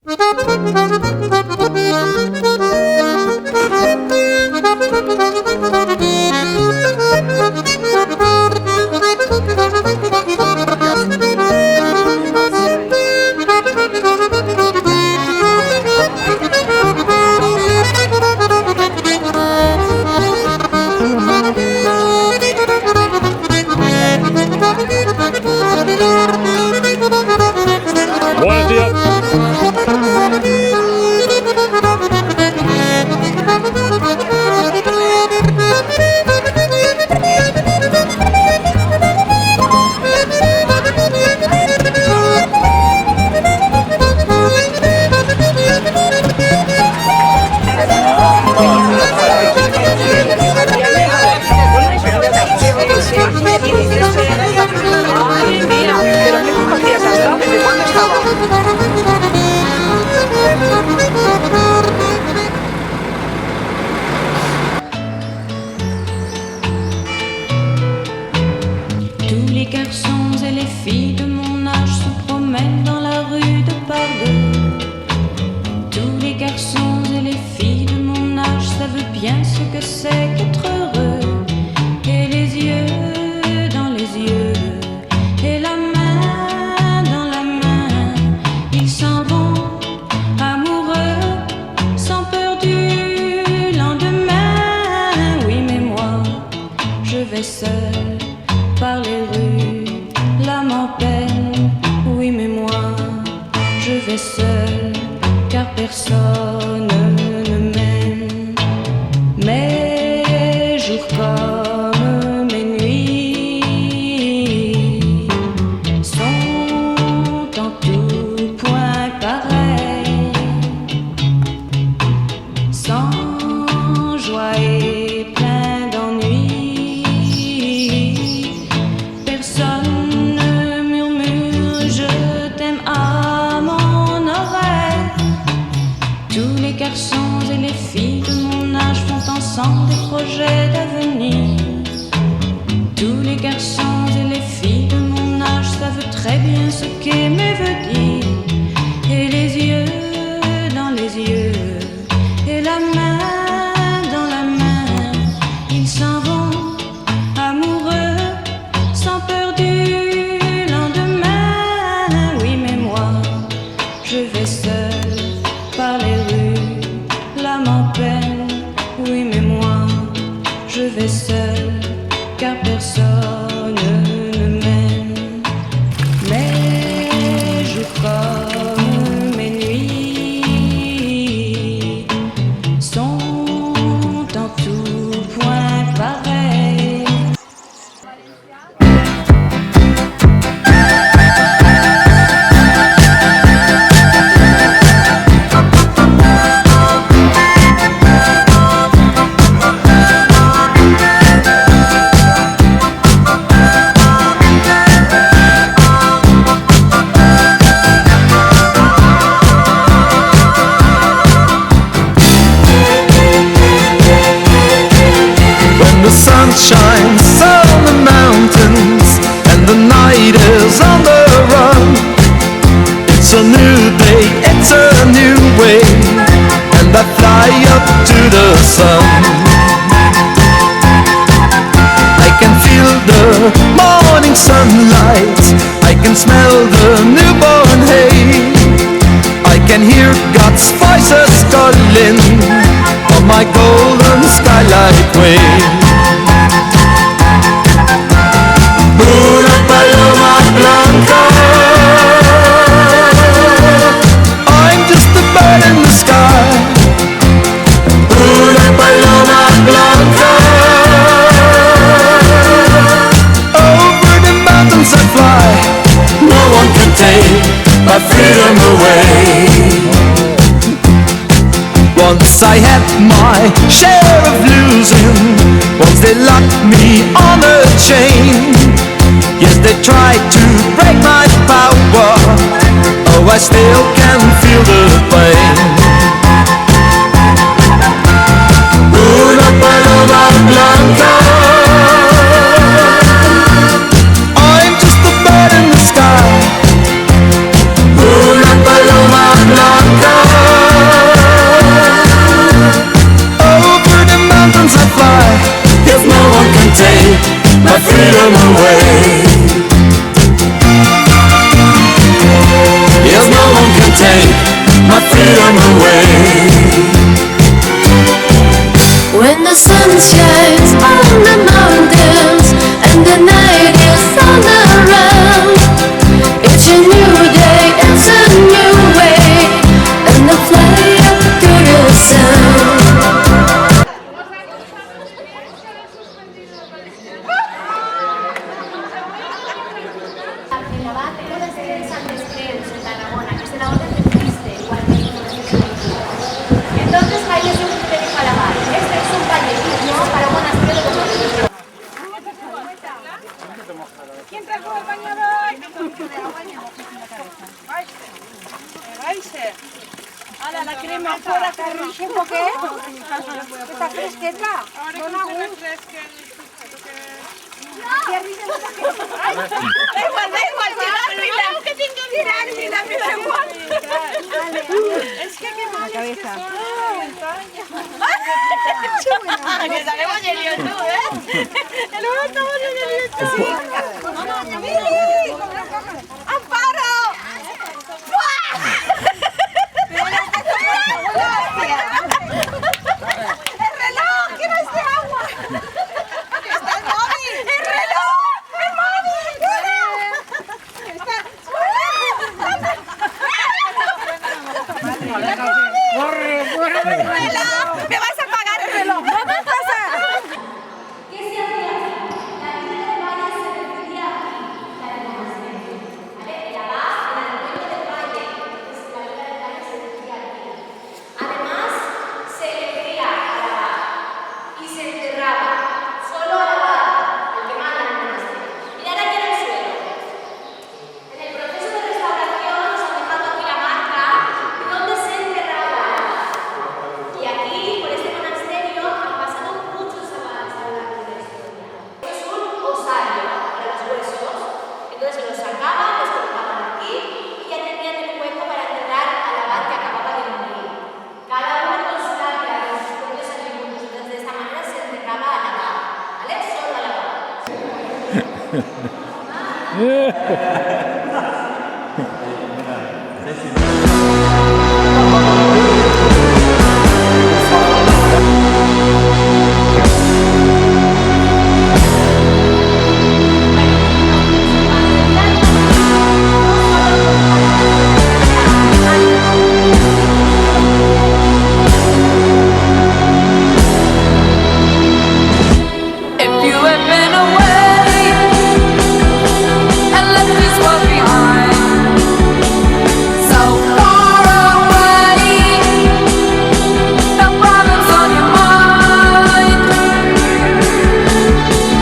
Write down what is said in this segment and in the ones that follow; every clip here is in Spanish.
Buenos días. Ay, mira, pero qué pocos días has estado, ¿desde cuándo estaba? Tous les garçons et les filles de mon âge se promènent dans la rue de par deux. Tous les garçons et les filles de mon âge savent bien ce que c'est qu'être heureux. Et les yeux dans les yeux, et la main dans la main, ils s'en vont amoureux, sans peur du lendemain. Oui, mais moi, je vais seul par les rues, l'âme en peine. Oui, mais moi, je vais seul, car personne ne m'aime. Mes jours comme mes nuits sont en tout point pareils, sans joie et plein d'ennui. Personne ne murmure je t'aime à mon oreille. Tous les garçons et les filles de mon âge font ensemble des projets d'avenir. Tous les garçons et les filles de mon âge savent très bien ce qu'aimer veut dire. Et les yeux dans les yeux, et la main dans la main, ils s'en vont amoureux, sans peur du lendemain. Oui, mais moi, je vais seul par les rues, l'âme en peine. Oui, mais moi, je vais seul, car personne ne m'aime. Mes jours comme mes nuits sont en tout point pareils. When the sun shines on the mountains and the night is on the run, it's a new day, it's a new way, and I fly up to the sun. I can feel the morning sunlight, I can smell the newborn hay, I can hear God's voices calling on my golden skylight way. Una paloma blanca, I'm just a bird in the sky. Una paloma blanca, over the mountains I fly. No one can take my freedom away. Once I had my share of losing, once they locked me on a chain. Yes, they tried to break my power, oh, I still can feel the pain. Una paloma blanca, I'm just a bird in the sky. Una paloma blanca, Ara, la crema fora que rixe un poquet. Està fresqueta. Dona gust. Que arriba un poquet. Da igual, tirar-li-la. Tirar-li-la, me da igual. Es que qué mal es que son. Que sabemos en YouTube, ¿eh? Luego estamos en el YouTube. ¡Amparo! ¡El reloj! ¡Que no es de agua! ¡Está el móvil! ¡El reloj! ¡El móvil! ¡Corre! ¡El reloj! ¡Me vas a pagar el reloj! ¡No me pasa! ¿Qué se hacía aquí? La vida del valle se refería aquí, la del monasterio. ¿Vale? La paz era el dueño del valle, entonces la vida del valle se refería aquí. Además, se elegía a la abad y se enterraba solo a la abad, el que manda en el monasterio. Mirad aquí en el suelo. En el proceso de restauración nos han dejado aquí la marca de dónde se enterraba la abad. Y aquí, por este monasterio, han pasado muchos abades a lo largo de la historia. Esto es un osario para los huesos. Entonces los sacaban, los colocaban aquí y ya tenían el hueco para enterrar al abad que acababa de morir. Cada uno constante a los propios atributos. Entonces de esta manera se enterraba al abad, ¿vale? Solo al abad. If you have been away and left this world behind, so far away, the problems on your mind,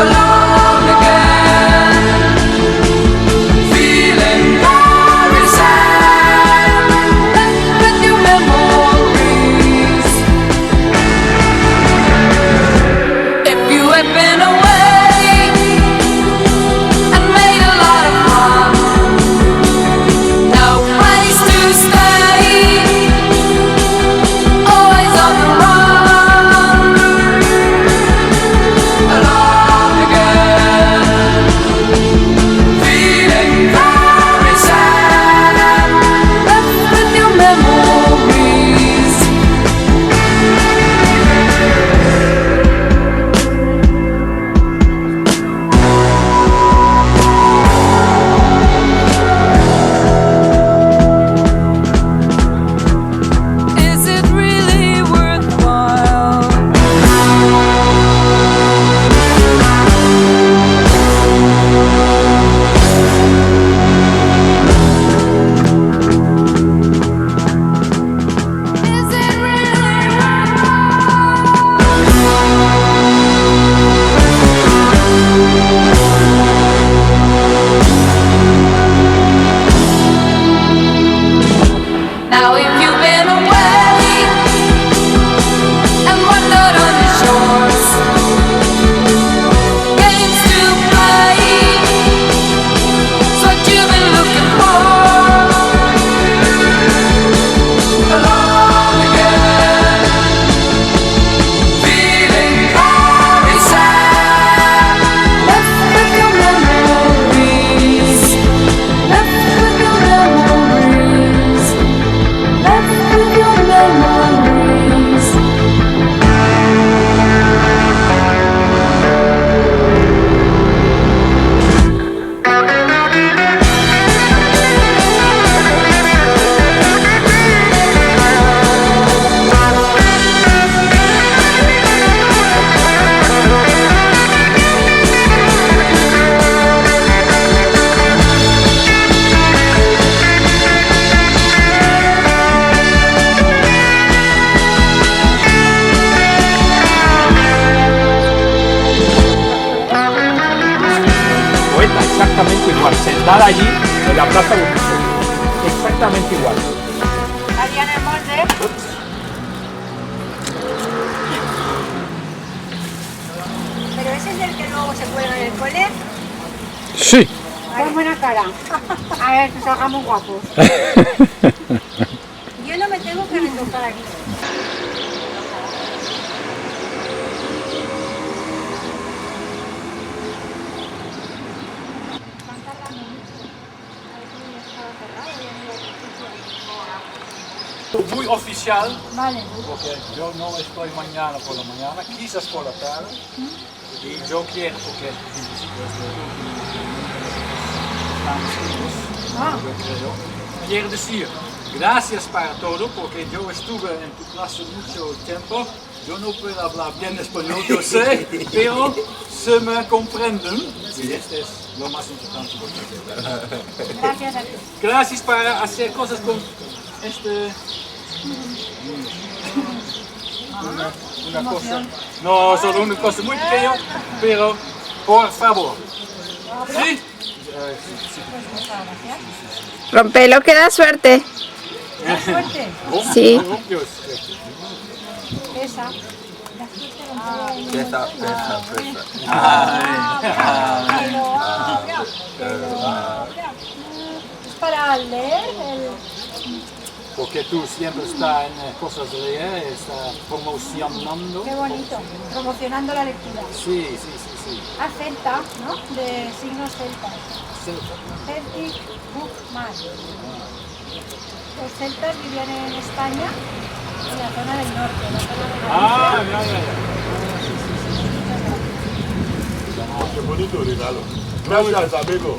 alone again, feeling very sad, left with your memories. If you have been away and made a lot of fun, no place to stay, always on the run, alone again, feeling very sad, left with your memories. Is it really worthwhile? Is it really Now if you've been away and wandered on the shores, games to play, it's what you've been looking for, alone again, feeling very sad, left with your memories, left with your memories, left with your memories. Poeta exactamente igual, sentada allí en la plaza Buceo. Exactamente igual. molde. ¿Pero ese es el que luego se cuelga en el cole? Sí. Con buena cara. A ver, que salgamos guapos. Yo no me tengo que retocar aquí. Muy oficial, Vale. porque yo no estoy mañana por la mañana, quizás por la tarde. Y yo quiero, porque en principio es estamos yo creo. Quiero decir, gracias para todo, porque yo estuve en tu clase mucho tiempo. Yo no puedo hablar bien español, yo sé, pero se me comprenden. Y este es lo más importante. Gracias a ti. Gracias para hacer cosas con este... Una cosa, no, solo una cosa muy pequeña, pero por favor. ¿Sí? Rompelo que da suerte. Fuerte. Sí. Esa. Es para leer el... Porque tú siempre estás en cosas de leer, estás promocionando. Qué bonito. Promocionando la lectura. Sí. A celta, ¿no? De signos celtas. Celta. Celtic Book Man. Los celtas vivían en España, en la zona del norte, la zona de Galicia. Qué bonito regalo. Gracias, amigo.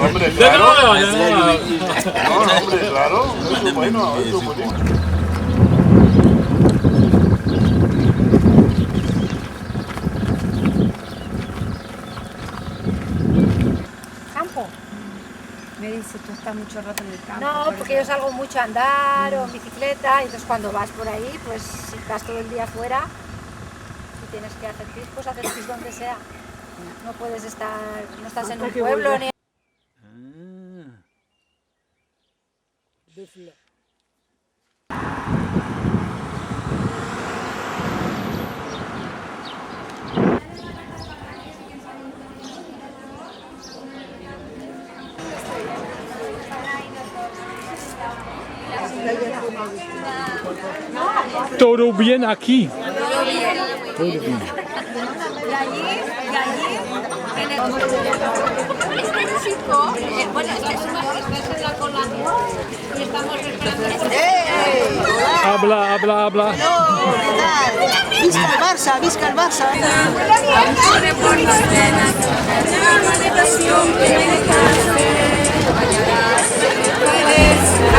Hombre, De claro. nada. No, hombre, claro. Eso es bueno, eso es bonito. Campo. Me dice, tú estás mucho rato en el campo. No, porque yo salgo mucho a andar o en bicicleta, y entonces cuando vas por ahí, pues si estás todo el día fuera y tienes que hacer pis, pues haces pis donde sea. No puedes estar, no estás en un pueblo ni... Todo bien aquí. Todo bien. Y allí, en el... Este chico, bueno, esta es la cola y estamos esperando... Habla. Visca el Barça, visca el Barça. Una